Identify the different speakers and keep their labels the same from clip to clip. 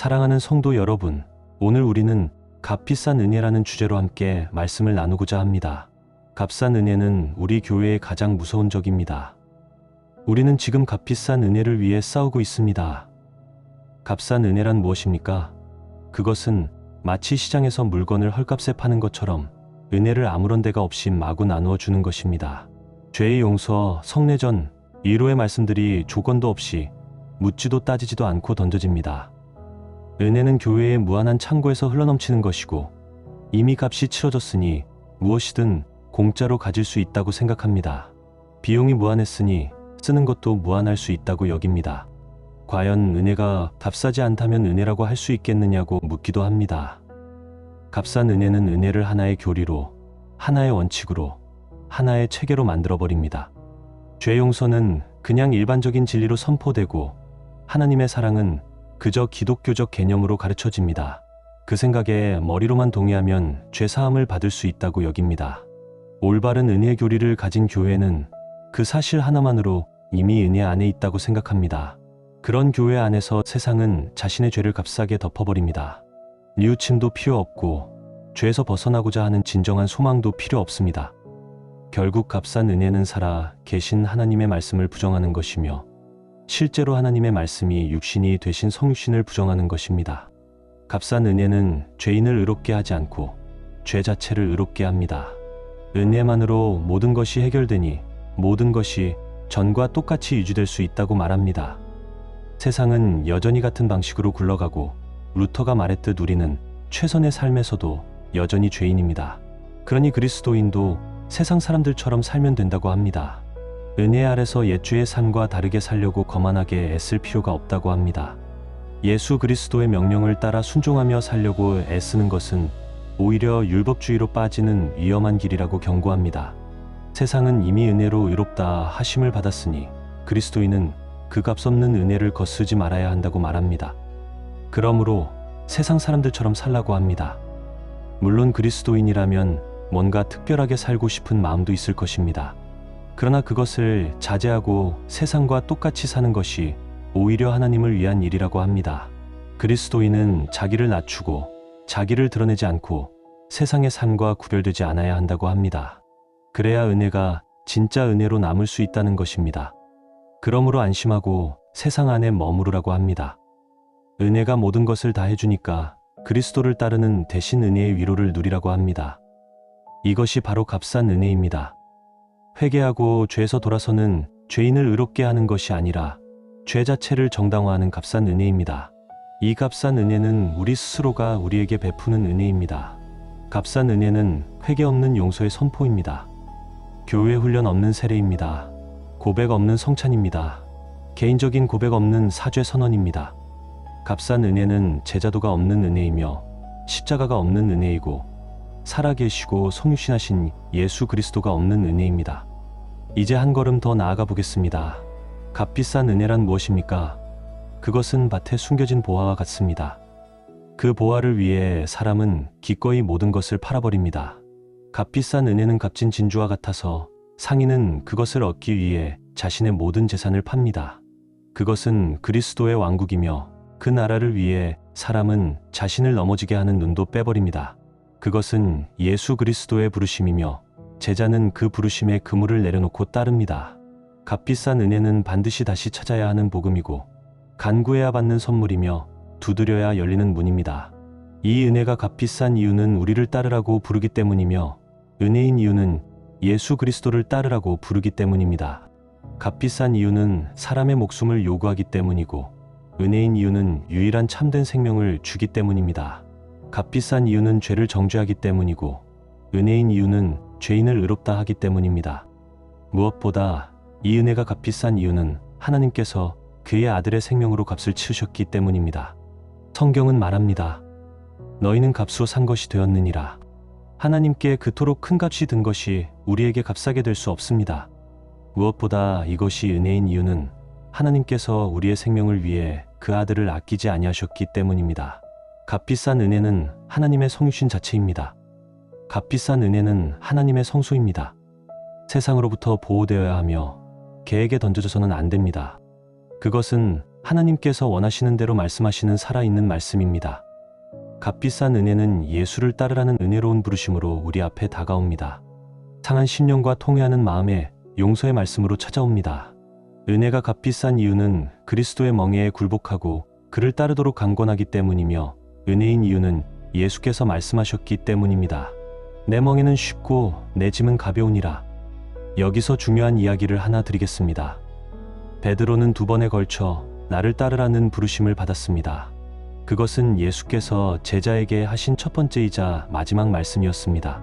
Speaker 1: 사랑하는 성도 여러분, 오늘 우리는 값비싼 은혜라는 주제로 함께 말씀을 나누고자 합니다. 값싼 은혜는 우리 교회의 가장 무서운 적입니다. 우리는 지금 값비싼 은혜를 위해 싸우고 있습니다. 값싼 은혜란 무엇입니까? 그것은 마치 시장에서 물건을 헐값에 파는 것처럼 은혜를 아무런 대가 없이 마구 나누어 주는 것입니다. 죄의 용서, 성례전, 위로의 말씀들이 조건도 없이 묻지도 따지지도 않고 던져집니다. 은혜는 교회의 무한한 창고에서 흘러넘치는 것이고 이미 값이 치러졌으니 무엇이든 공짜로 가질 수 있다고 생각합니다. 비용이 무한했으니 쓰는 것도 무한할 수 있다고 여깁니다. 과연 은혜가 값싸지 않다면 은혜라고 할 수 있겠느냐고 묻기도 합니다. 값싼 은혜는 은혜를 하나의 교리로, 하나의 원칙으로, 하나의 체계로 만들어버립니다. 죄 용서는 그냥 일반적인 진리로 선포되고 하나님의 사랑은 그저 기독교적 개념으로 가르쳐집니다. 그 생각에 머리로만 동의하면 죄 사함을 받을 수 있다고 여깁니다. 올바른 은혜의 교리를 가진 교회는 그 사실 하나만으로 이미 은혜 안에 있다고 생각합니다. 그런 교회 안에서 세상은 자신의 죄를 값싸게 덮어버립니다. 뉘우침도 필요 없고 죄에서 벗어나고자 하는 진정한 소망도 필요 없습니다. 결국 값싼 은혜는 살아 계신 하나님의 말씀을 부정하는 것이며 실제로 하나님의 말씀이 육신이 되신 성육신을 부정하는 것입니다. 값싼 은혜는 죄인을 의롭게 하지 않고 죄 자체를 의롭게 합니다. 은혜만으로 모든 것이 해결되니 모든 것이 전과 똑같이 유지될 수 있다고 말합니다. 세상은 여전히 같은 방식으로 굴러가고 루터가 말했듯 우리는 최선의 삶에서도 여전히 죄인입니다. 그러니 그리스도인도 세상 사람들처럼 살면 된다고 합니다. 은혜 아래서 옛주의 삶과 다르게 살려고 거만하게 애쓸 필요가 없다고 합니다. 예수 그리스도의 명령을 따라 순종하며 살려고 애쓰는 것은 오히려 율법주의로 빠지는 위험한 길이라고 경고합니다. 세상은 이미 은혜로 의롭다 하심을 받았으니 그리스도인은 그 값없는 은혜를 거스르지 말아야 한다고 말합니다. 그러므로 세상 사람들처럼 살라고 합니다. 물론 그리스도인이라면 뭔가 특별하게 살고 싶은 마음도 있을 것입니다. 그러나 그것을 자제하고 세상과 똑같이 사는 것이 오히려 하나님을 위한 일이라고 합니다. 그리스도인은 자기를 낮추고 자기를 드러내지 않고 세상의 삶과 구별되지 않아야 한다고 합니다. 그래야 은혜가 진짜 은혜로 남을 수 있다는 것입니다. 그러므로 안심하고 세상 안에 머무르라고 합니다. 은혜가 모든 것을 다 해주니까 그리스도를 따르는 대신 은혜의 위로를 누리라고 합니다. 이것이 바로 값싼 은혜입니다. 회개하고 죄에서 돌아서는 죄인을 의롭게 하는 것이 아니라 죄 자체를 정당화하는 값싼 은혜입니다. 이 값싼 은혜는 우리 스스로가 우리에게 베푸는 은혜입니다. 값싼 은혜는 회개 없는 용서의 선포입니다. 교회 훈련 없는 세례입니다. 고백 없는 성찬입니다. 개인적인 고백 없는 사죄 선언입니다. 값싼 은혜는 제자도가 없는 은혜이며 십자가가 없는 은혜이고 살아계시고 성육신하신 예수 그리스도가 없는 은혜입니다. 이제 한 걸음 더 나아가 보겠습니다. 값비싼 은혜란 무엇입니까? 그것은 밭에 숨겨진 보화와 같습니다. 그 보화를 위해 사람은 기꺼이 모든 것을 팔아버립니다. 값비싼 은혜는 값진 진주와 같아서 상인은 그것을 얻기 위해 자신의 모든 재산을 팝니다. 그것은 그리스도의 왕국이며 그 나라를 위해 사람은 자신을 넘어지게 하는 눈도 빼버립니다. 그것은 예수 그리스도의 부르심이며 제자는 그 부르심에 그물을 내려놓고 따릅니다. 값비싼 은혜는 반드시 다시 찾아야 하는 복음이고 간구해야 받는 선물이며 두드려야 열리는 문입니다. 이 은혜가 값비싼 이유는 우리를 따르라고 부르기 때문이며 은혜인 이유는 예수 그리스도를 따르라고 부르기 때문입니다. 값비싼 이유는 사람의 목숨을 요구하기 때문이고 은혜인 이유는 유일한 참된 생명을 주기 때문입니다. 값비싼 이유는 죄를 정죄하기 때문이고 은혜인 이유는 죄인을 의롭다 하기 때문입니다. 무엇보다 이 은혜가 값비싼 이유는 하나님께서 그의 아들의 생명으로 값을 치르셨기 때문입니다. 성경은 말합니다. 너희는 값으로 산 것이 되었느니라. 하나님께 그토록 큰 값이 든 것이 우리에게 값싸게 될 수 없습니다. 무엇보다 이것이 은혜인 이유는 하나님께서 우리의 생명을 위해 그 아들을 아끼지 아니하셨기 때문입니다. 값비싼 은혜는 하나님의 성육신 자체입니다. 값비싼 은혜는 하나님의 성소입니다. 세상으로부터 보호되어야 하며 개에게 던져져서는 안 됩니다. 그것은 하나님께서 원하시는 대로 말씀하시는 살아있는 말씀입니다. 값비싼 은혜는 예수를 따르라는 은혜로운 부르심으로 우리 앞에 다가옵니다. 상한 심령과 통회하는 마음에 용서의 말씀으로 찾아옵니다. 은혜가 값비싼 이유는 그리스도의 멍에에 굴복하고 그를 따르도록 강권하기 때문이며, 은혜인 이유는 예수께서 말씀하셨기 때문입니다. 내 멍에는 쉽고 내 짐은 가벼우니라. 여기서 중요한 이야기를 하나 드리겠습니다. 베드로는 2번에 걸쳐 나를 따르라는 부르심을 받았습니다. 그것은 예수께서 제자에게 하신 첫 번째이자 마지막 말씀이었습니다.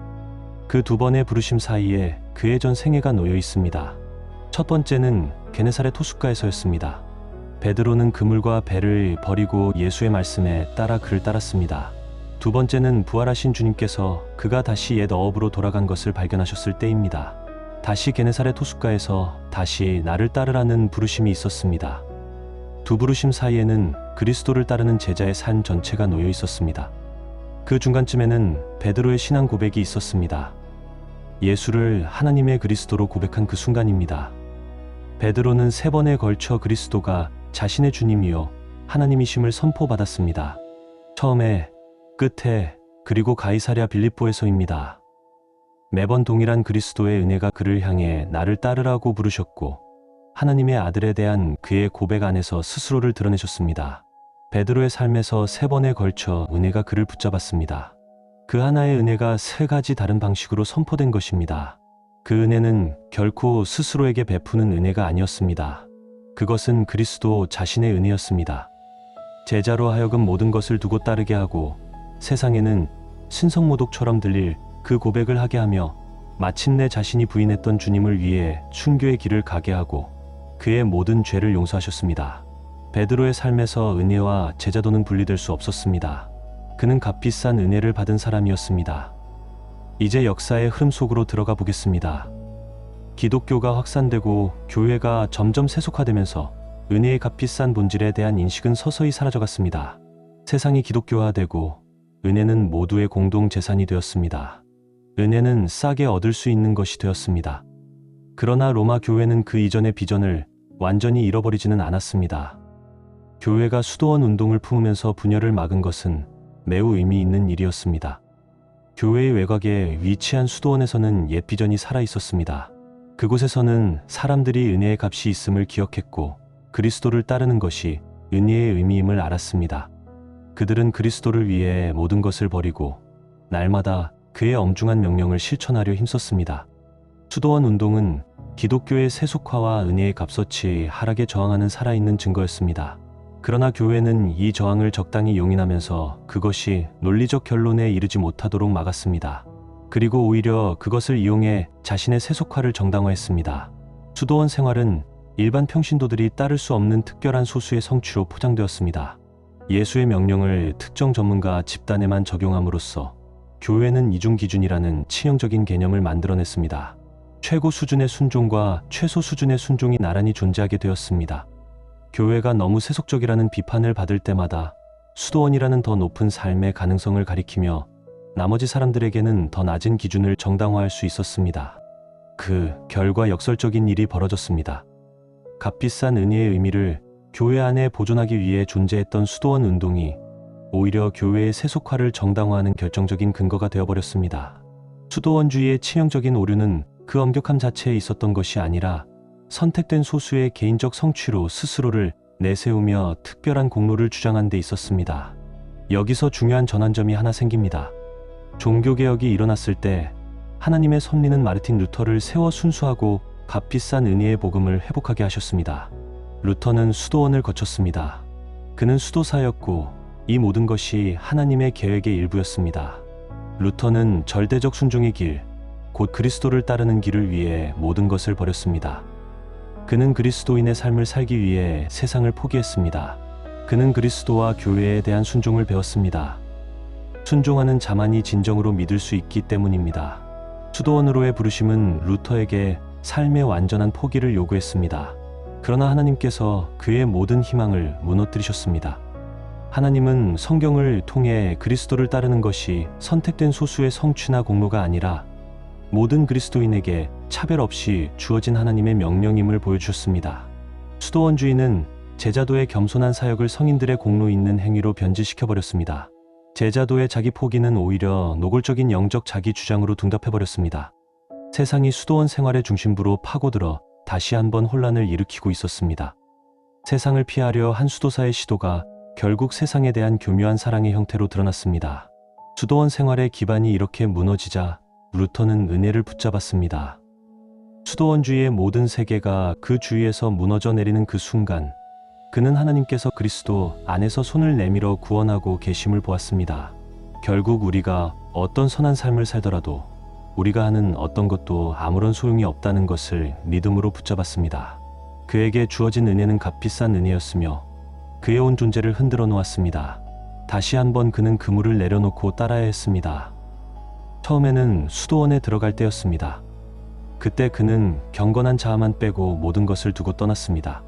Speaker 1: 그 2번의 부르심 사이에 그의 전 생애가 놓여 있습니다. 첫 번째는 게네사렛 호숫가에서였습니다. 베드로는 그물과 배를 버리고 예수의 말씀에 따라 그를 따랐습니다. 2번째는 부활하신 주님께서 그가 다시 옛 어업으로 돌아간 것을 발견하셨을 때입니다. 다시 게네사렛 호숫가에서 다시 나를 따르라는 부르심이 있었습니다. 두 부르심 사이에는 그리스도를 따르는 제자의 삶 전체가 놓여 있었습니다. 그 중간쯤에는 베드로의 신앙 고백이 있었습니다. 예수를 하나님의 그리스도로 고백한 그 순간입니다. 베드로는 3번에 걸쳐 그리스도가 자신의 주님이요 하나님이심을 선포받았습니다. 처음에, 끝에, 그리고 가이사랴 빌립보에서입니다. 매번 동일한 그리스도의 은혜가 그를 향해 나를 따르라고 부르셨고, 하나님의 아들에 대한 그의 고백 안에서 스스로를 드러내셨습니다. 베드로의 삶에서 3번에 걸쳐 은혜가 그를 붙잡았습니다. 그 하나의 은혜가 3가지 다른 방식으로 선포된 것입니다. 그 은혜는 결코 스스로에게 베푸는 은혜가 아니었습니다. 그것은 그리스도 자신의 은혜였습니다. 제자로 하여금 모든 것을 두고 따르게 하고, 세상에는 신성모독처럼 들릴 그 고백을 하게 하며, 마침내 자신이 부인했던 주님을 위해 순교의 길을 가게 하고 그의 모든 죄를 용서하셨습니다. 베드로의 삶에서 은혜와 제자도는 분리될 수 없었습니다. 그는 값비싼 은혜를 받은 사람이었습니다. 이제 역사의 흐름 속으로 들어가 보겠습니다. 기독교가 확산되고 교회가 점점 세속화되면서 은혜의 값비싼 본질에 대한 인식은 서서히 사라져갔습니다. 세상이 기독교화되고 은혜는 모두의 공동 재산이 되었습니다. 은혜는 싸게 얻을 수 있는 것이 되었습니다. 그러나 로마 교회는 그 이전의 비전을 완전히 잃어버리지는 않았습니다. 교회가 수도원 운동을 품으면서 분열을 막은 것은 매우 의미 있는 일이었습니다. 교회의 외곽에 위치한 수도원에서는 옛 비전이 살아 있었습니다. 그곳에서는 사람들이 은혜의 값이 있음을 기억했고, 그리스도를 따르는 것이 은혜의 의미임을 알았습니다. 그들은 그리스도를 위해 모든 것을 버리고 날마다 그의 엄중한 명령을 실천하려 힘썼습니다. 수도원 운동은 기독교의 세속화와 은혜의 값어치 하락에 저항하는 살아있는 증거였습니다. 그러나 교회는 이 저항을 적당히 용인하면서 그것이 논리적 결론에 이르지 못하도록 막았습니다. 그리고 오히려 그것을 이용해 자신의 세속화를 정당화했습니다. 수도원 생활은 일반 평신도들이 따를 수 없는 특별한 소수의 성취로 포장되었습니다. 예수의 명령을 특정 전문가 집단에만 적용함으로써 교회는 이중 기준이라는 치명적인 개념을 만들어냈습니다. 최고 수준의 순종과 최소 수준의 순종이 나란히 존재하게 되었습니다. 교회가 너무 세속적이라는 비판을 받을 때마다 수도원이라는 더 높은 삶의 가능성을 가리키며 나머지 사람들에게는 더 낮은 기준을 정당화할 수 있었습니다. 그 결과 역설적인 일이 벌어졌습니다. 값비싼 은혜의 의미를 교회 안에 보존하기 위해 존재했던 수도원 운동이 오히려 교회의 세속화를 정당화하는 결정적인 근거가 되어버렸습니다. 수도원주의의 치명적인 오류는 그 엄격함 자체에 있었던 것이 아니라 선택된 소수의 개인적 성취로 스스로를 내세우며 특별한 공로를 주장한 데 있었습니다. 여기서 중요한 전환점이 하나 생깁니다. 종교개혁이 일어났을 때 하나님의 섭리는 마르틴 루터를 세워 순수하고 값비싼 은혜의 복음을 회복하게 하셨습니다. 루터는 수도원을 거쳤습니다. 그는 수도사였고 이 모든 것이 하나님의 계획의 일부였습니다. 루터는 절대적 순종의 길, 곧 그리스도를 따르는 길을 위해 모든 것을 버렸습니다. 그는 그리스도인의 삶을 살기 위해 세상을 포기했습니다. 그는 그리스도와 교회에 대한 순종을 배웠습니다. 순종하는 자만이 진정으로 믿을 수 있기 때문입니다. 수도원으로의 부르심은 루터에게 삶의 완전한 포기를 요구했습니다. 그러나 하나님께서 그의 모든 희망을 무너뜨리셨습니다. 하나님은 성경을 통해 그리스도를 따르는 것이 선택된 소수의 성취나 공로가 아니라 모든 그리스도인에게 차별 없이 주어진 하나님의 명령임을 보여주셨습니다. 수도원주의는 제자도의 겸손한 사역을 성인들의 공로 있는 행위로 변질시켜버렸습니다. 제자도의 자기 포기는 오히려 노골적인 영적 자기 주장으로 둔갑해버렸습니다. 세상이 수도원 생활의 중심부로 파고들어 다시 한번 혼란을 일으키고 있었습니다. 세상을 피하려 한 수도사의 시도가 결국 세상에 대한 교묘한 사랑의 형태로 드러났습니다. 수도원 생활의 기반이 이렇게 무너지자 루터는 은혜를 붙잡았습니다. 수도원주의의 모든 세계가 그 주위에서 무너져 내리는 그 순간, 그는 하나님께서 그리스도 안에서 손을 내밀어 구원하고 계심을 보았습니다. 결국 우리가 어떤 선한 삶을 살더라도 우리가 하는 어떤 것도 아무런 소용이 없다는 것을 믿음으로 붙잡았습니다. 그에게 주어진 은혜는 값비싼 은혜였으며 그의 온 존재를 흔들어 놓았습니다. 다시 한번 그는 그물을 내려놓고 따라야 했습니다. 처음에는 수도원에 들어갈 때였습니다. 그때 그는 경건한 자아만 빼고 모든 것을 두고 떠났습니다.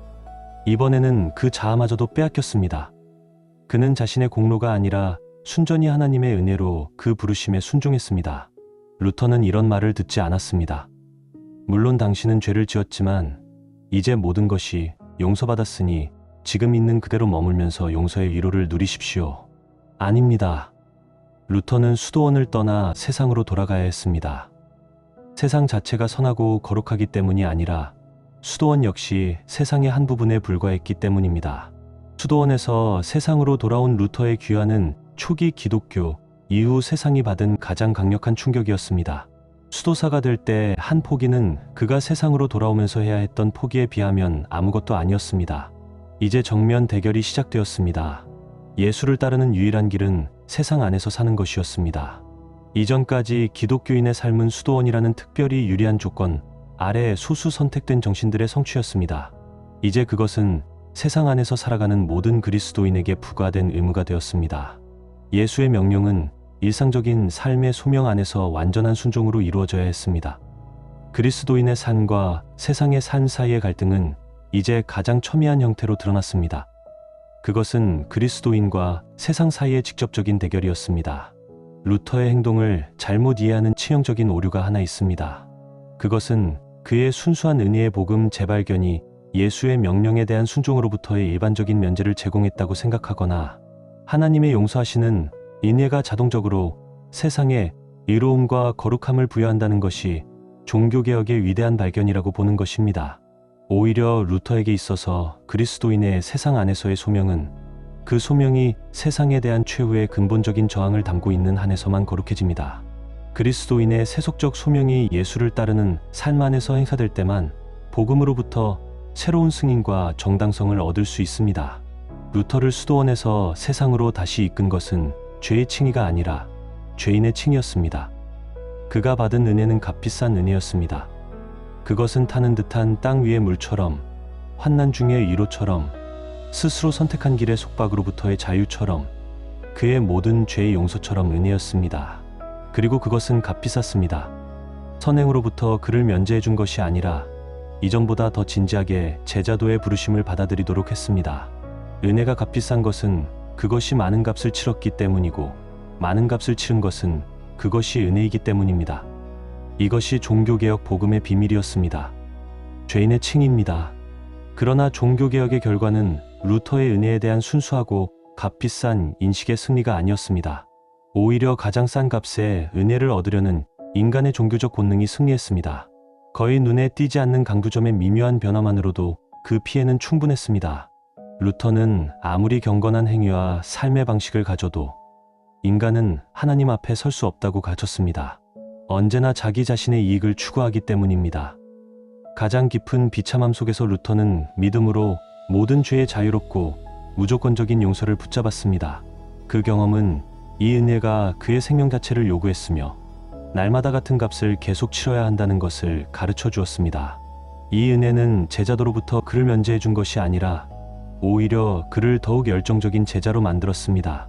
Speaker 1: 이번에는 그 자아마저도 빼앗겼습니다. 그는 자신의 공로가 아니라 순전히 하나님의 은혜로 그 부르심에 순종했습니다. 루터는 이런 말을 듣지 않았습니다. 물론 당신은 죄를 지었지만 이제 모든 것이 용서받았으니 지금 있는 그대로 머물면서 용서의 위로를 누리십시오. 아닙니다. 루터는 수도원을 떠나 세상으로 돌아가야 했습니다. 세상 자체가 선하고 거룩하기 때문이 아니라 수도원 역시 세상의 한 부분에 불과했기 때문입니다. 수도원에서 세상으로 돌아온 루터의 귀환은 초기 기독교 이후 세상이 받은 가장 강력한 충격이었습니다. 수도사가 될 때 한 포기는 그가 세상으로 돌아오면서 해야 했던 포기에 비하면 아무것도 아니었습니다. 이제 정면 대결이 시작되었습니다. 예수를 따르는 유일한 길은 세상 안에서 사는 것이었습니다. 이전까지 기독교인의 삶은 수도원이라는 특별히 유리한 조건 아래 소수 선택된 정신들의 성취였습니다. 이제 그것은 세상 안에서 살아가는 모든 그리스도인에게 부과된 의무가 되었습니다. 예수의 명령은 일상적인 삶의 소명 안에서 완전한 순종으로 이루어져야 했습니다. 그리스도인의 삶과 세상의 삶 사이의 갈등은 이제 가장 첨예한 형태로 드러났습니다. 그것은 그리스도인과 세상 사이의 직접적인 대결이었습니다. 루터의 행동을 잘못 이해하는 치명적인 오류가 하나 있습니다. 그것은 그의 순수한 은혜의 복음 재발견이 예수의 명령에 대한 순종으로부터의 일반적인 면제를 제공했다고 생각하거나 하나님의 용서하시는 인애가 자동적으로 세상에 의로움과 거룩함을 부여한다는 것이 종교개혁의 위대한 발견이라고 보는 것입니다. 오히려 루터에게 있어서 그리스도인의 세상 안에서의 소명은 그 소명이 세상에 대한 최후의 근본적인 저항을 담고 있는 한에서만 거룩해집니다. 그리스도인의 세속적 소명이 예수를 따르는 삶 안에서 행사될 때만 복음으로부터 새로운 승인과 정당성을 얻을 수 있습니다. 루터를 수도원에서 세상으로 다시 이끈 것은 죄의 칭의가 아니라 죄인의 칭의였습니다. 그가 받은 은혜는 값비싼 은혜였습니다. 그것은 타는 듯한 땅 위의 물처럼, 환난 중의 위로처럼, 스스로 선택한 길의 속박으로부터의 자유처럼, 그의 모든 죄의 용서처럼 은혜였습니다. 그리고 그것은 값비쌌습니다. 선행으로부터 그를 면제해 준 것이 아니라 이전보다 더 진지하게 제자도의 부르심을 받아들이도록 했습니다. 은혜가 값비싼 것은 그것이 많은 값을 치렀기 때문이고, 많은 값을 치른 것은 그것이 은혜이기 때문입니다. 이것이 종교개혁 복음의 비밀이었습니다. 죄인의 칭의입니다. 그러나 종교개혁의 결과는 루터의 은혜에 대한 순수하고 값비싼 인식의 승리가 아니었습니다. 오히려 가장 싼 값에 은혜를 얻으려는 인간의 종교적 본능이 승리했습니다. 거의 눈에 띄지 않는 강구점의 미묘한 변화만으로도 그 피해는 충분했습니다. 루터는 아무리 경건한 행위와 삶의 방식을 가져도 인간은 하나님 앞에 설 수 없다고 가르쳤습니다. 언제나 자기 자신의 이익을 추구하기 때문입니다. 가장 깊은 비참함 속에서 루터는 믿음으로 모든 죄에 자유롭고 무조건적인 용서를 붙잡았습니다. 그 경험은 이 은혜가 그의 생명 자체를 요구했으며 날마다 같은 값을 계속 치러야 한다는 것을 가르쳐 주었습니다. 이 은혜는 제자도로부터 그를 면제해 준 것이 아니라 오히려 그를 더욱 열정적인 제자로 만들었습니다.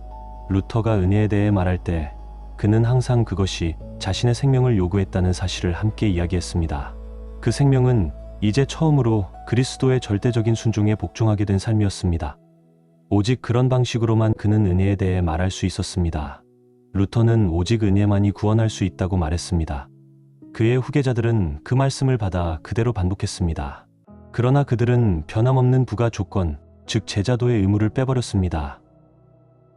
Speaker 1: 루터가 은혜에 대해 말할 때 그는 항상 그것이 자신의 생명을 요구했다는 사실을 함께 이야기했습니다. 그 생명은 이제 처음으로 그리스도의 절대적인 순종에 복종하게 된 삶이었습니다. 오직 그런 방식으로만 그는 은혜에 대해 말할 수 있었습니다. 루터는 오직 은혜만이 구원할 수 있다고 말했습니다. 그의 후계자들은 그 말씀을 받아 그대로 반복했습니다. 그러나 그들은 변함없는 부가 조건, 즉 제자도의 의무를 빼버렸습니다.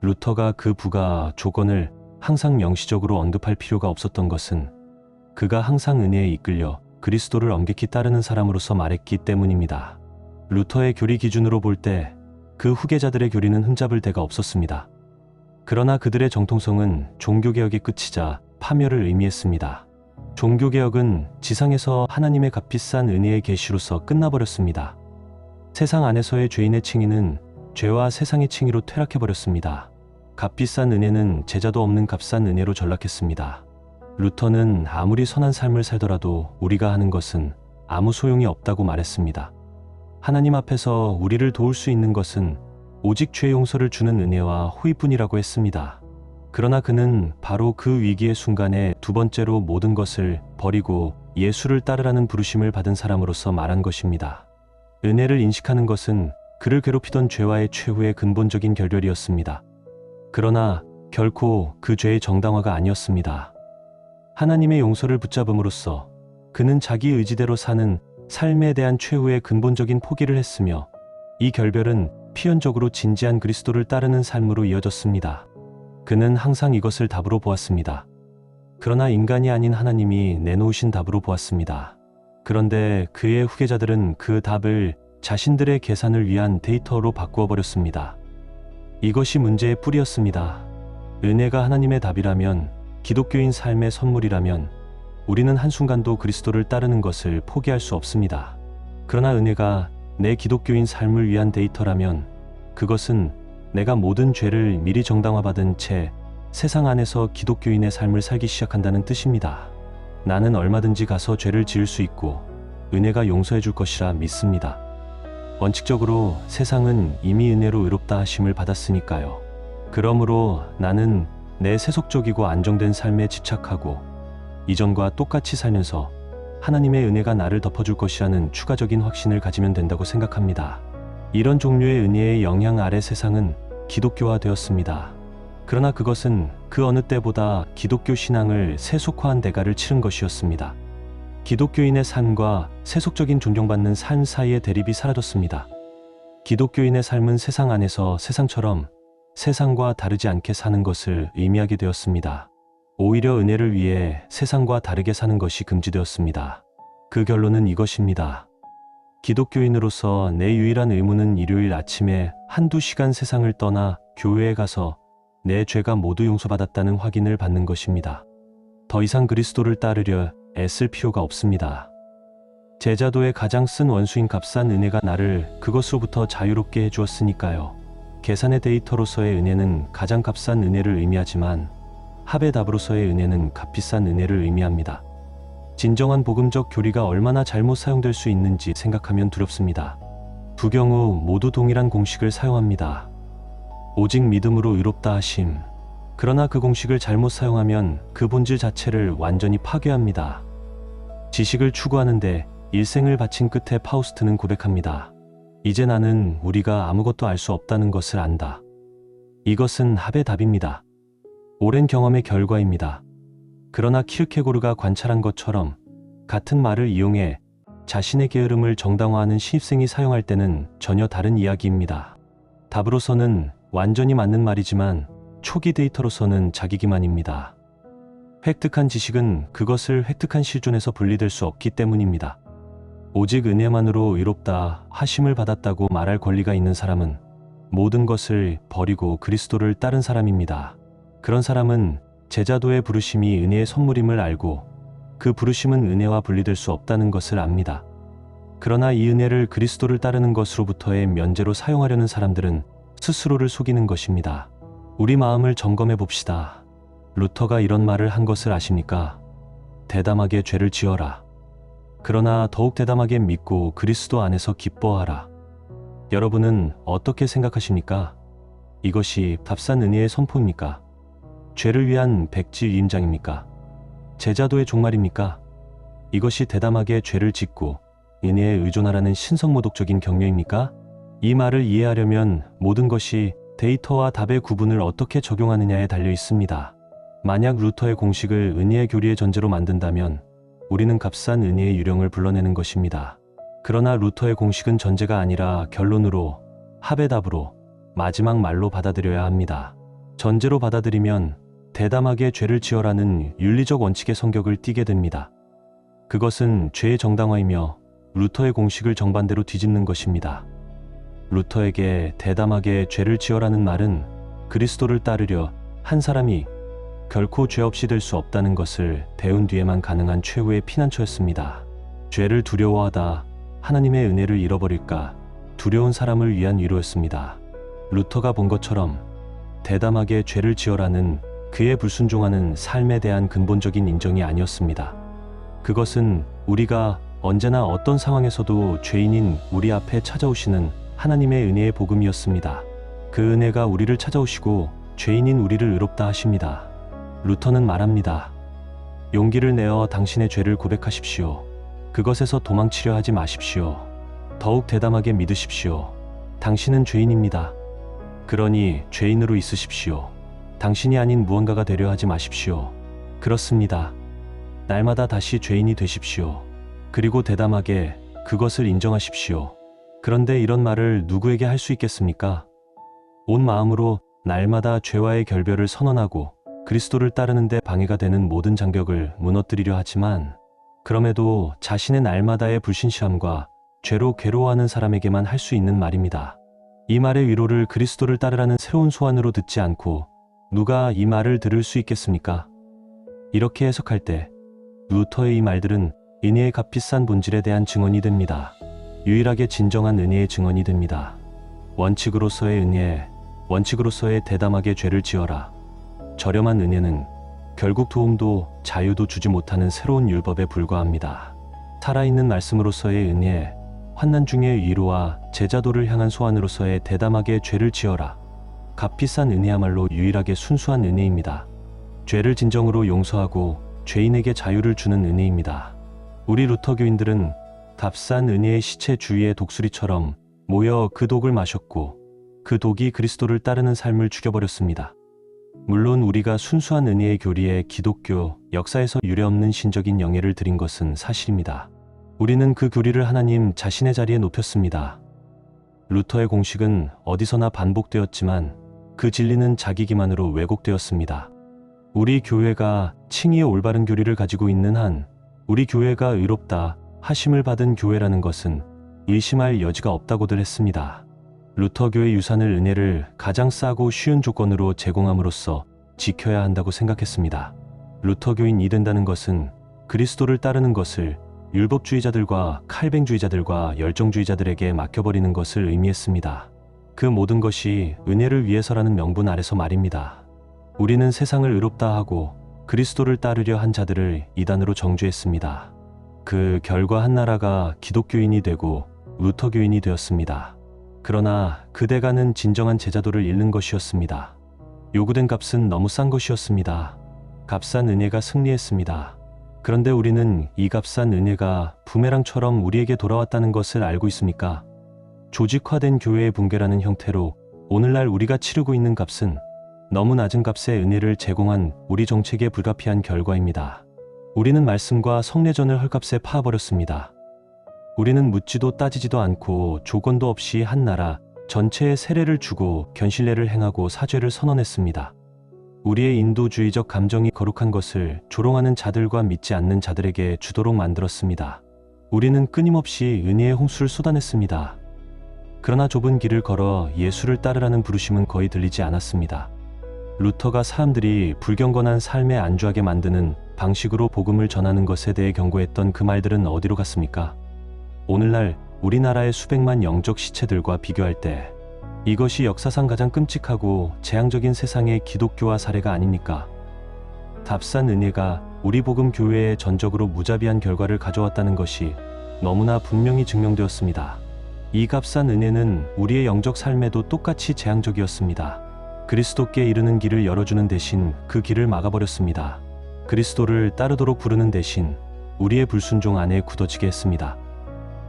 Speaker 1: 루터가 그 부가 조건을 항상 명시적으로 언급할 필요가 없었던 것은 그가 항상 은혜에 이끌려 그리스도를 엄격히 따르는 사람으로서 말했기 때문입니다. 루터의 교리 기준으로 볼 때 그 후계자들의 교리는 흠잡을 데가 없었습니다. 그러나 그들의 정통성은 종교개혁의 끝이자 파멸을 의미했습니다. 종교개혁은 지상에서 하나님의 값비싼 은혜의 계시로서 끝나버렸습니다. 세상 안에서의 죄인의 칭의는 죄와 세상의 칭의로 퇴락해버렸습니다. 값비싼 은혜는 제자도 없는 값싼 은혜로 전락했습니다. 루터는 아무리 선한 삶을 살더라도 우리가 하는 것은 아무 소용이 없다고 말했습니다. 하나님 앞에서 우리를 도울 수 있는 것은 오직 죄 용서를 주는 은혜와 호의뿐이라고 했습니다. 그러나 그는 바로 그 위기의 순간에 두 번째로 모든 것을 버리고 예수를 따르라는 부르심을 받은 사람으로서 말한 것입니다. 은혜를 인식하는 것은 그를 괴롭히던 죄와의 최후의 근본적인 결별이었습니다. 그러나 결코 그 죄의 정당화가 아니었습니다. 하나님의 용서를 붙잡음으로써 그는 자기 의지대로 사는 삶에 대한 최후의 근본적인 포기를 했으며 이 결별은 필연적으로 진지한 그리스도를 따르는 삶으로 이어졌습니다. 그는 항상 이것을 답으로 보았습니다. 그러나 인간이 아닌 하나님이 내놓으신 답으로 보았습니다. 그런데 그의 후계자들은 그 답을 자신들의 계산을 위한 데이터로 바꾸어 버렸습니다. 이것이 문제의 뿌리였습니다. 은혜가 하나님의 답이라면, 기독교인 삶의 선물이라면 우리는 한순간도 그리스도를 따르는 것을 포기할 수 없습니다. 그러나 은혜가 내 기독교인 삶을 위한 데이터라면 그것은 내가 모든 죄를 미리 정당화받은 채 세상 안에서 기독교인의 삶을 살기 시작한다는 뜻입니다. 나는 얼마든지 가서 죄를 지을 수 있고 은혜가 용서해 줄 것이라 믿습니다. 원칙적으로 세상은 이미 은혜로 의롭다 하심을 받았으니까요. 그러므로 나는 내 세속적이고 안정된 삶에 집착하고 이전과 똑같이 살면서 하나님의 은혜가 나를 덮어줄 것이라는 추가적인 확신을 가지면 된다고 생각합니다. 이런 종류의 은혜의 영향 아래 세상은 기독교화되었습니다. 그러나 그것은 그 어느 때보다 기독교 신앙을 세속화한 대가를 치른 것이었습니다. 기독교인의 삶과 세속적인 존경받는 삶 사이의 대립이 사라졌습니다. 기독교인의 삶은 세상 안에서 세상처럼 세상과 다르지 않게 사는 것을 의미하게 되었습니다. 오히려 은혜를 위해 세상과 다르게 사는 것이 금지되었습니다. 그 결론은 이것입니다. 기독교인으로서 내 유일한 의무는 일요일 아침에 한두 시간 세상을 떠나 교회에 가서 내 죄가 모두 용서받았다는 확인을 받는 것입니다. 더 이상 그리스도를 따르려 애쓸 필요가 없습니다. 제자도의 가장 쓴 원수인 값싼 은혜가 나를 그것으로부터 자유롭게 해주었으니까요. 계산의 데이터로서의 은혜는 가장 값싼 은혜를 의미하지만 합의 답으로서의 은혜는 값비싼 은혜를 의미합니다. 진정한 복음적 교리가 얼마나 잘못 사용될 수 있는지 생각하면 두렵습니다. 두 경우 모두 동일한 공식을 사용합니다. 오직 믿음으로 의롭다 하심. 그러나 그 공식을 잘못 사용하면 그 본질 자체를 완전히 파괴합니다. 지식을 추구하는데 일생을 바친 끝에 파우스트는 고백합니다. 이제 나는 우리가 아무것도 알 수 없다는 것을 안다. 이것은 합의 답입니다. 오랜 경험의 결과입니다. 그러나 키르케고르가 관찰한 것처럼 같은 말을 이용해 자신의 게으름을 정당화하는 신입생이 사용할 때는 전혀 다른 이야기입니다. 답으로서는 완전히 맞는 말이지만 초기 데이터로서는 자기 기만입니다. 획득한 지식은 그것을 획득한 실존에서 분리될 수 없기 때문입니다. 오직 은혜만으로 의롭다 하심을 받았다고 말할 권리가 있는 사람은 모든 것을 버리고 그리스도를 따른 사람입니다. 그런 사람은 제자도의 부르심이 은혜의 선물임을 알고 그 부르심은 은혜와 분리될 수 없다는 것을 압니다. 그러나 이 은혜를 그리스도를 따르는 것으로부터의 면제로 사용하려는 사람들은 스스로를 속이는 것입니다. 우리 마음을 점검해 봅시다. 루터가 이런 말을 한 것을 아십니까? 대담하게 죄를 지어라. 그러나 더욱 대담하게 믿고 그리스도 안에서 기뻐하라. 여러분은 어떻게 생각하십니까? 이것이 값싼 은혜의 선포입니까? 죄를 위한 백지 위임장입니까? 제자도의 종말입니까? 이것이 대담하게 죄를 짓고 은혜에 의존하라는 신성모독적인 격려입니까? 이 말을 이해하려면 모든 것이 데이터와 답의 구분을 어떻게 적용하느냐에 달려 있습니다. 만약 루터의 공식을 은혜의 교리의 전제로 만든다면 우리는 값싼 은혜의 유령을 불러내는 것입니다. 그러나 루터의 공식은 전제가 아니라 결론으로 합의 답으로 마지막 말로 받아들여야 합니다. 전제로 받아들이면 대담하게 죄를 지어라는 윤리적 원칙의 성격을 띠게 됩니다. 그것은 죄의 정당화이며 루터의 공식을 정반대로 뒤집는 것입니다. 루터에게 대담하게 죄를 지어라는 말은 그리스도를 따르려 한 사람이 결코 죄 없이 될 수 없다는 것을 배운 뒤에만 가능한 최후의 피난처였습니다. 죄를 두려워하다 하나님의 은혜를 잃어버릴까 두려운 사람을 위한 위로였습니다. 루터가 본 것처럼 대담하게 죄를 지어라는 그의 불순종하는 삶에 대한 근본적인 인정이 아니었습니다. 그것은 우리가 언제나 어떤 상황에서도 죄인인 우리 앞에 찾아오시는 하나님의 은혜의 복음이었습니다. 그 은혜가 우리를 찾아오시고 죄인인 우리를 의롭다 하십니다. 루터는 말합니다. 용기를 내어 당신의 죄를 고백하십시오. 그것에서 도망치려 하지 마십시오. 더욱 대담하게 믿으십시오. 당신은 죄인입니다. 그러니 죄인으로 있으십시오. 당신이 아닌 무언가가 되려 하지 마십시오. 그렇습니다. 날마다 다시 죄인이 되십시오. 그리고 대담하게 그것을 인정하십시오. 그런데 이런 말을 누구에게 할 수 있겠습니까? 온 마음으로 날마다 죄와의 결별을 선언하고 그리스도를 따르는데 방해가 되는 모든 장벽을 무너뜨리려 하지만 그럼에도 자신의 날마다의 불신시함과 죄로 괴로워하는 사람에게만 할 수 있는 말입니다. 이 말의 위로를 그리스도를 따르라는 새로운 소환으로 듣지 않고 누가 이 말을 들을 수 있겠습니까? 이렇게 해석할 때 루터의 이 말들은 은혜의 값비싼 본질에 대한 증언이 됩니다. 유일하게 진정한 은혜의 증언이 됩니다. 원칙으로서의 은혜, 원칙으로서의 대담하게 죄를 지어라. 저렴한 은혜는 결국 도움도 자유도 주지 못하는 새로운 율법에 불과합니다. 살아있는 말씀으로서의 은혜, 환난 중의 위로와 제자도를 향한 소환으로서의 대담하게 죄를 지어라. 값비싼 은혜야말로 유일하게 순수한 은혜입니다. 죄를 진정으로 용서하고 죄인에게 자유를 주는 은혜입니다. 우리 루터교인들은 값싼 은혜의 시체 주위의 독수리처럼 모여 그 독을 마셨고 그 독이 그리스도를 따르는 삶을 죽여버렸습니다. 물론 우리가 순수한 은혜의 교리에 기독교 역사에서 유례없는 신적인 영예를 드린 것은 사실입니다. 우리는 그 교리를 하나님 자신의 자리에 높였습니다. 루터의 공식은 어디서나 반복되었지만 그 진리는 자기 기만으로 왜곡되었습니다. 우리 교회가 칭의의 올바른 교리를 가지고 있는 한 우리 교회가 의롭다 하심을 받은 교회라는 것은 의심할 여지가 없다고들 했습니다. 루터교의 유산을 은혜를 가장 싸고 쉬운 조건으로 제공함으로써 지켜야 한다고 생각했습니다. 루터교인이 된다는 것은 그리스도를 따르는 것을 율법주의자들과 칼뱅주의자들과 열정주의자들에게 맡겨버리는 것을 의미했습니다. 그 모든 것이 은혜를 위해서라는 명분 아래서 말입니다. 우리는 세상을 의롭다 하고 그리스도를 따르려 한 자들을 이단으로 정죄했습니다. 그 결과 한 나라가 기독교인이 되고 루터교인이 되었습니다. 그러나 그 대가는 진정한 제자도를 잃는 것이었습니다. 요구된 값은 너무 싼 것이었습니다. 값싼 은혜가 승리했습니다. 그런데 우리는 이 값싼 은혜가 부메랑처럼 우리에게 돌아왔다는 것을 알고 있습니까? 조직화된 교회의 붕괴라는 형태로 오늘날 우리가 치르고 있는 값은 너무 낮은 값의 은혜를 제공한 우리 정책에 불가피한 결과입니다. 우리는 말씀과 성례전을 헐값에 파버렸습니다. 우리는 묻지도 따지지도 않고 조건도 없이 한 나라 전체에 세례를 주고 견실례를 행하고 사죄를 선언했습니다. 우리의 인도주의적 감정이 거룩한 것을 조롱하는 자들과 믿지 않는 자들에게 주도록 만들었습니다. 우리는 끊임없이 은혜의 홍수를 쏟아냈습니다. 그러나 좁은 길을 걸어 예수를 따르라는 부르심은 거의 들리지 않았습니다. 루터가 사람들이 불경건한 삶에 안주하게 만드는 방식으로 복음을 전하는 것에 대해 경고했던 그 말들은 어디로 갔습니까? 오늘날 우리나라의 수백만 영적 시체들과 비교할 때 이것이 역사상 가장 끔찍하고 재앙적인 세상의 기독교화 사례가 아닙니까? 값싼 은혜가 우리 복음 교회에 전적으로 무자비한 결과를 가져왔다는 것이 너무나 분명히 증명되었습니다. 이 값싼 은혜는 우리의 영적 삶에도 똑같이 재앙적이었습니다. 그리스도께 이르는 길을 열어주는 대신 그 길을 막아버렸습니다. 그리스도를 따르도록 부르는 대신 우리의 불순종 안에 굳어지게 했습니다.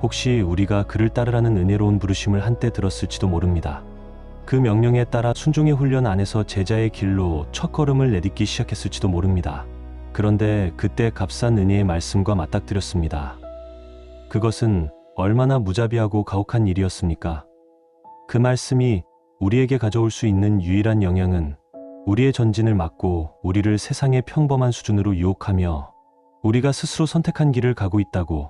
Speaker 1: 혹시 우리가 그를 따르라는 은혜로운 부르심을 한때 들었을지도 모릅니다. 그 명령에 따라 순종의 훈련 안에서 제자의 길로 첫걸음을 내딛기 시작했을지도 모릅니다. 그런데 그때 값싼 은혜의 말씀과 맞닥뜨렸습니다. 그것은 얼마나 무자비하고 가혹한 일이었습니까? 그 말씀이 우리에게 가져올 수 있는 유일한 영향은 우리의 전진을 막고 우리를 세상의 평범한 수준으로 유혹하며 우리가 스스로 선택한 길을 가고 있다고,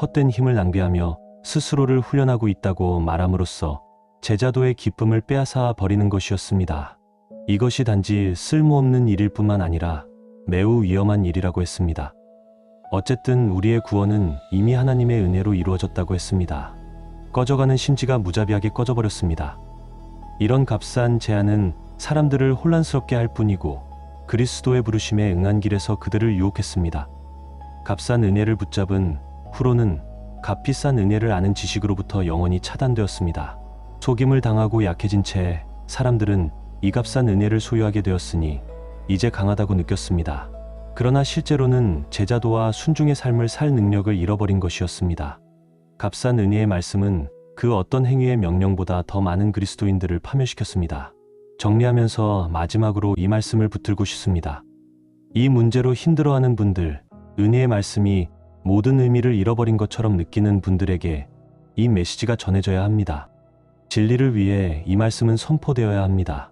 Speaker 1: 헛된 힘을 낭비하며 스스로를 훈련하고 있다고 말함으로써 제자도의 기쁨을 빼앗아 버리는 것이었습니다. 이것이 단지 쓸모없는 일일 뿐만 아니라 매우 위험한 일이라고 했습니다. 어쨌든 우리의 구원은 이미 하나님의 은혜로 이루어졌다고 했습니다. 꺼져가는 심지가 무자비하게 꺼져버렸습니다. 이런 값싼 제안은 사람들을 혼란스럽게 할 뿐이고 그리스도의 부르심에 응한 길에서 그들을 유혹했습니다. 값싼 은혜를 붙잡은 후로는 값비싼 은혜를 아는 지식으로부터 영원히 차단되었습니다. 속임을 당하고 약해진 채 사람들은 이 값싼 은혜를 소유하게 되었으니 이제 강하다고 느꼈습니다. 그러나 실제로는 제자도와 순종의 삶을 살 능력을 잃어버린 것이었습니다. 값싼 은혜의 말씀은 그 어떤 행위의 명령보다 더 많은 그리스도인들을 파멸시켰습니다. 정리하면서 마지막으로 이 말씀을 붙들고 싶습니다. 이 문제로 힘들어하는 분들, 은혜의 말씀이 모든 의미를 잃어버린 것처럼 느끼는 분들에게 이 메시지가 전해져야 합니다. 진리를 위해 이 말씀은 선포되어야 합니다.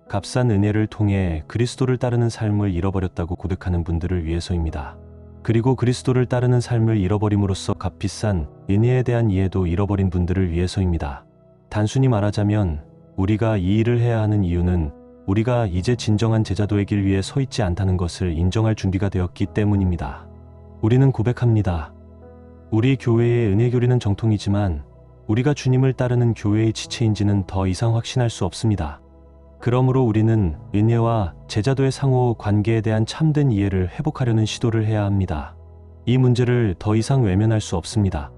Speaker 1: 값싼 은혜를 통해 그리스도를 따르는 삶을 잃어버렸다고 고백하는 분들을 위해서입니다. 그리고 그리스도를 따르는 삶을 잃어버림으로써 값비싼 은혜에 대한 이해도 잃어버린 분들을 위해서입니다. 단순히 말하자면 우리가 이 일을 해야 하는 이유는 우리가 이제 진정한 제자도의 길 위에 서 있지 않다는 것을 인정할 준비가 되었기 때문입니다. 우리는 고백합니다. 우리 교회의 은혜교리는 정통이지만 우리가 주님을 따르는 교회의 지체인지는 더 이상 확신할 수 없습니다. 그러므로 우리는 은혜와 제자도의 상호 관계에 대한 참된 이해를 회복하려는 시도를 해야 합니다. 이 문제를 더 이상 외면할 수 없습니다.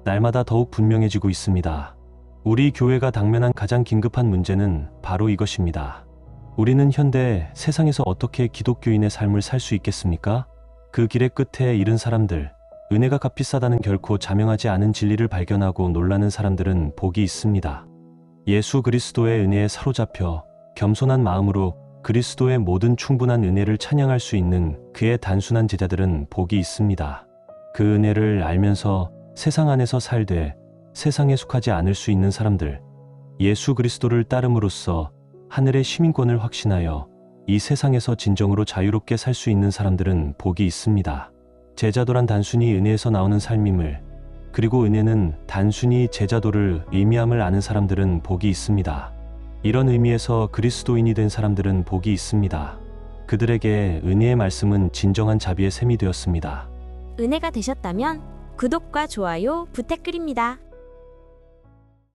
Speaker 1: 날마다 더욱 분명해지고 있습니다. 우리 교회가 당면한 가장 긴급한 문제는 바로 이것입니다. 우리는 현대 세상에서 어떻게 기독교인의 삶을 살 수 있겠습니까? 그 길의 끝에 이른 사람들, 은혜가 값비싸다는 결코 자명하지 않은 진리를 발견하고 놀라는 사람들은 복이 있습니다. 예수 그리스도의 은혜에 사로잡혀 겸손한 마음으로 그리스도의 모든 충분한 은혜를 찬양할 수 있는 그의 단순한 제자들은 복이 있습니다. 그 은혜를 알면서 세상 안에서 살되 세상에 속하지 않을 수 있는 사람들, 예수 그리스도를 따름으로써 하늘의 시민권을 확신하여 이 세상에서 진정으로 자유롭게 살 수 있는 사람들은 복이 있습니다. 제자도란 단순히 은혜에서 나오는 삶임을, 그리고 은혜는 단순히 제자도를 의미함을 아는 사람들은 복이 있습니다. 이런 의미에서 그리스도인이 된 사람들은 복이 있습니다. 그들에게 은혜의 말씀은 진정한 자비의 샘이 되었습니다.
Speaker 2: 은혜가 되셨다면 구독과 좋아요 부탁드립니다.